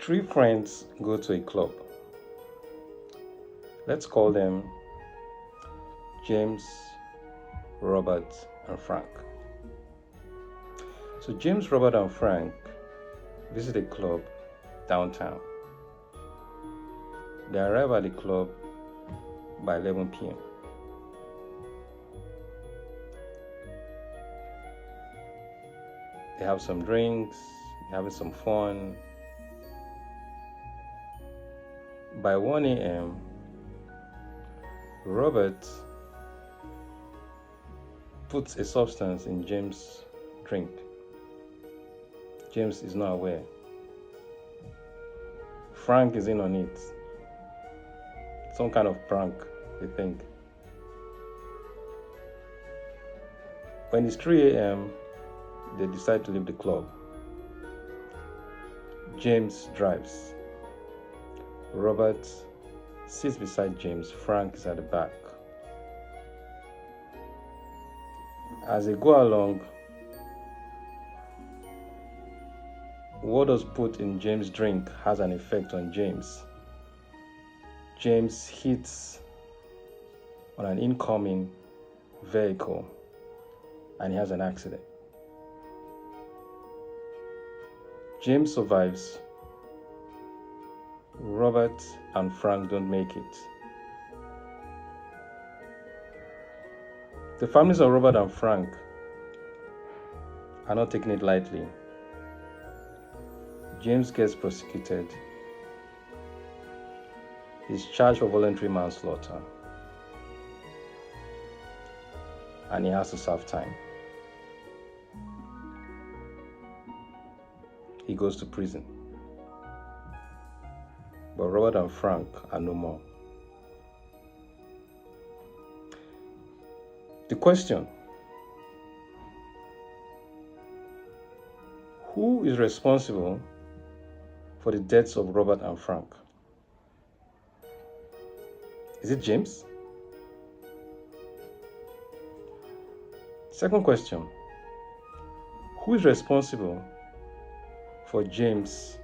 Three friends go to a club. Let's call them James, Robert, and Frank. So James, Robert, and Frank visit a club downtown. They arrive at the club by 11 p.m. They have some drinks, having some fun. By 1 a.m., Robert puts a substance in James' drink. James is not aware. Frank is in on it. Some kind of prank, they think. When it's 3 a.m., they decide to leave the club. James drives. Robert sits beside James. Frank is at the back. As they go along, what was put in James' drink has an effect on James. James hits on an incoming vehicle and he has an accident. James survives. Robert and Frank don't make it. The families of Robert and Frank are not taking it lightly. James gets prosecuted. He's charged for voluntary manslaughter. And he has to serve time. He goes to prison. But Robert and Frank are no more. The question: who is responsible for the deaths of Robert and Frank? Is it James? Second question: who is responsible for James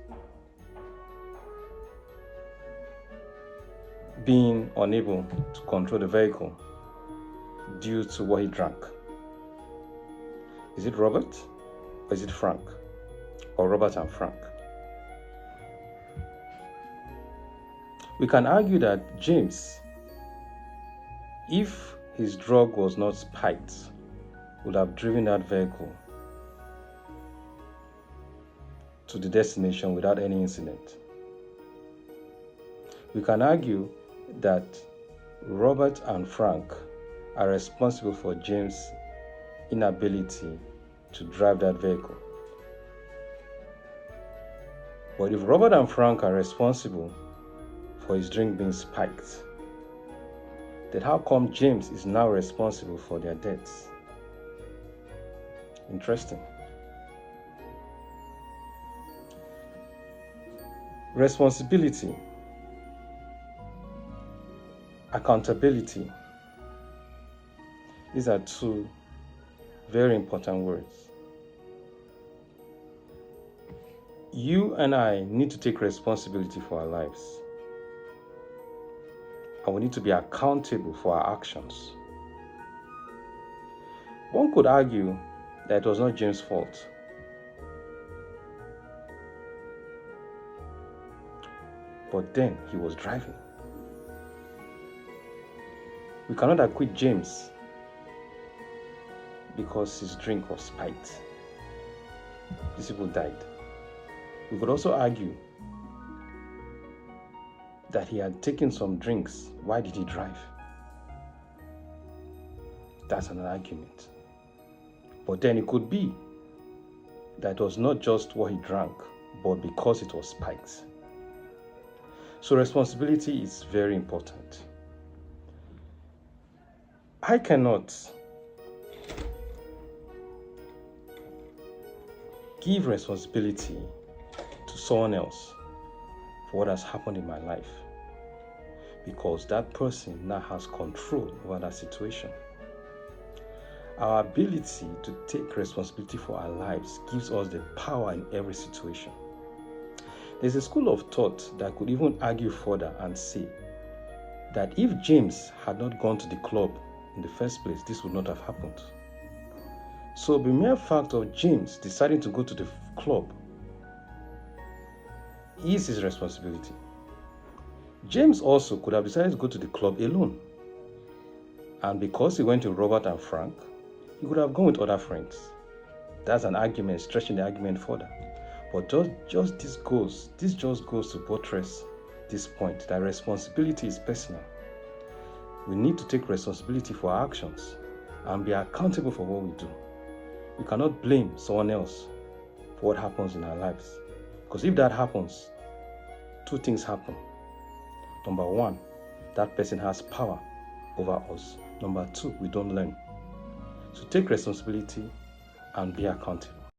being unable to control the vehicle due to what he drank? Is it Robert or is it Frank? Or Robert and Frank? We can argue that James, if his drug was not spiked, would have driven that vehicle to the destination without any incident. We can argue that Robert and Frank are responsible for James' inability to drive that vehicle. But if Robert and Frank are responsible for his drink being spiked, then how come James is now responsible for their deaths? Interesting. Responsibility, accountability, these are two very important words. You and I need to take responsibility for our lives. And we need to be accountable for our actions. One could argue that it was not James' fault. But then he was driving. We cannot acquit James because his drink was spiked. These people died. We could also argue that he had taken some drinks. Why did he drive? That's an argument. But then it could be that it was not just what he drank, but because it was spiked. So responsibility is very important. I cannot give responsibility to someone else for what has happened in my life, because that person now has control over that situation. Our ability to take responsibility for our lives gives us the power in every situation. There's a school of thought that could even argue further and say that if James had not gone to the club in the first place, this would not have happened. So the mere fact of James deciding to go to the club is his responsibility. James also could have decided to go to the club alone. And because he went to Robert and Frank, he could have gone with other friends. That's an argument, stretching the argument further. But just this just goes to buttress this point, that responsibility is personal. We need to take responsibility for our actions and be accountable for what we do. We cannot blame someone else for what happens in our lives. Because if that happens, two things happen. Number one, that person has power over us. Number two, we don't learn. So take responsibility and be accountable.